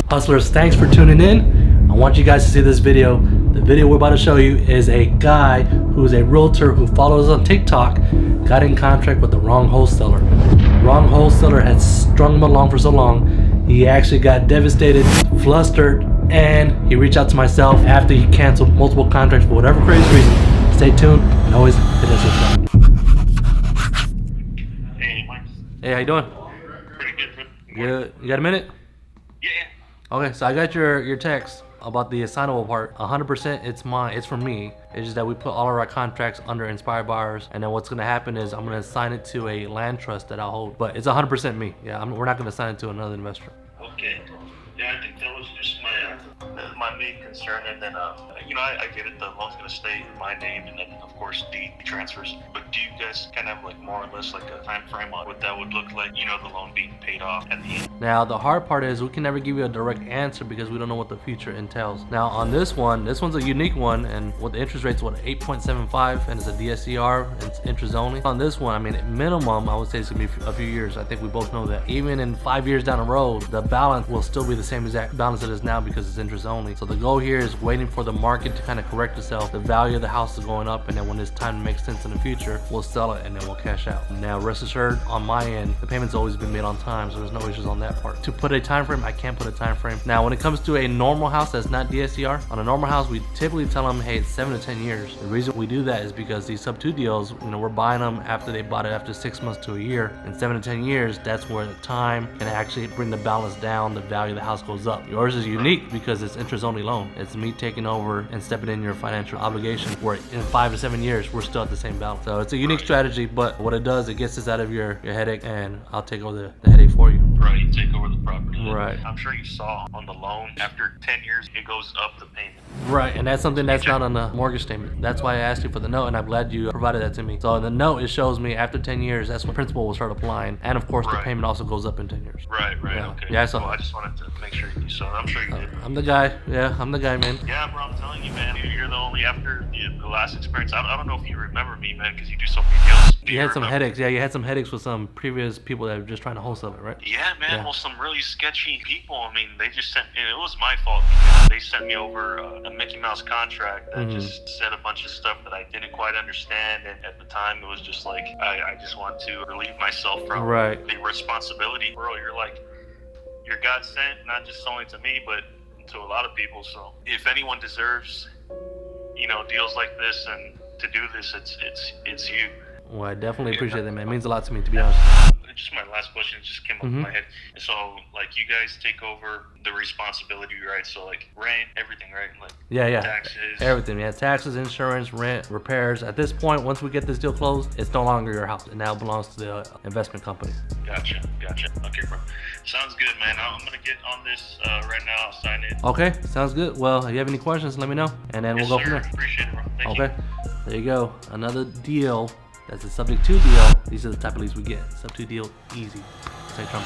Hustlers, thanks for tuning in. I want you guys to see this video. The video we're about to show you is a guy who's a realtor who follows on TikTok, got in contract with the wrong wholesaler. Wrong wholesaler had strung him along for so long, he actually got devastated, flustered, and he reached out to myself after he canceled multiple contracts for whatever crazy reason. Stay tuned and always hit us with Hey, Mike. Hey, how you doing? Pretty good, bro. Good. You got a minute? Yeah. Okay, so I got your text about the assignable part. 100% it's mine, it's for me. It's just that we put all of our contracts under Inspired Buyers, and then what's gonna happen is I'm gonna assign it to a land trust that I'll hold. But it's 100% me. Yeah, we're not gonna assign it to another investor. Okay. Yeah, I think that was just my main concern, and then I get it. The loan's gonna stay in my name, and then of course deed transfers. But do you guys kind of have like more or less like a time frame on what that would look like? You know, the loan being paid off at the end. Now the hard part is we can never give you a direct answer because we don't know what the future entails. Now on this one's a unique one, and with the interest rate's 8.75, and it's a DSCR, and it's interest only. On this one, I mean, at minimum, I would say it's gonna be a few years. I think we both know that. Even in 5 years down the road, the balance will still be the same exact balance it is now because it's interest only. So the goal here is waiting for the market to kind of correct itself. The value of the house is going up, and then when it's time to make sense in the future, we'll sell it and then we'll cash out. Now rest assured, on my end, the payment's always been made on time, so there's no issues on that part. To put a time frame, I can't put a time frame. Now when it comes to a normal house that's not DSCR, on a normal house we typically tell them, hey, it's 7 to 10 years. The reason we do that is because these sub 2 deals, we're buying them after they bought it after 6 months to a year. In 7 to 10 years, that's where the time can actually bring the balance down, the value of the house goes up. Yours is unique because it's interest only loan. It's me taking over and stepping in your financial obligation, where in 5 to 7 years we're still at the same balance. So it's a unique strategy, but what it does, it gets us out of your headache, and I'll take over the headache for you. Right, you take over the property. Right. I'm sure you saw on the loan, after 10 years, it goes up the payment. Right, and that's something that's not on the mortgage statement. That's why I asked you for the note, and I'm glad you provided that to me. So the note, it shows me after 10 years, that's when principal will start applying, and of course the payment also goes up in 10 years. Right, Yeah. okay. Yeah, I saw. Well, I just wanted to make sure you saw it. I'm sure you did. I'm the guy. Yeah, I'm the guy, man. Yeah, bro, I'm telling you, man. You're the only, after the last experience, I don't know if you remember me, man, because you do so many deals. You had some headaches. Yeah, you had some headaches with some previous people that were just trying to wholesale it, right? Yeah, man. Yeah. Well, some really sketchy people. I mean, they just sent, and it was my fault because they sent me over a Mickey Mouse contract that just said a bunch of stuff that I didn't quite understand. And at the time, it was just like, I just want to relieve myself from the responsibility. Bro, you're God sent, not just only to me, but to a lot of people. So if anyone deserves, deals like this and to do this, it's you. Well, I definitely appreciate that, man. It means a lot to me, to be honest. Just my last question just came up in my head. So, like, you guys take over the responsibility, right? So, like, rent, everything, right? Like, Yeah. taxes. Everything, yeah. Taxes, insurance, rent, repairs. At this point, once we get this deal closed, it's no longer your house. It now belongs to the investment company. Gotcha. Okay, bro. Sounds good, man. I'm going to get on this right now. I'll sign it. Okay, sounds good. Well, if you have any questions, let me know, and then we'll go from there. Appreciate it, bro. Thank you. Okay, there you go. Another deal that's a subject to deal. These are the type of leads we get. Sub 2 deal, easy. Say Trump.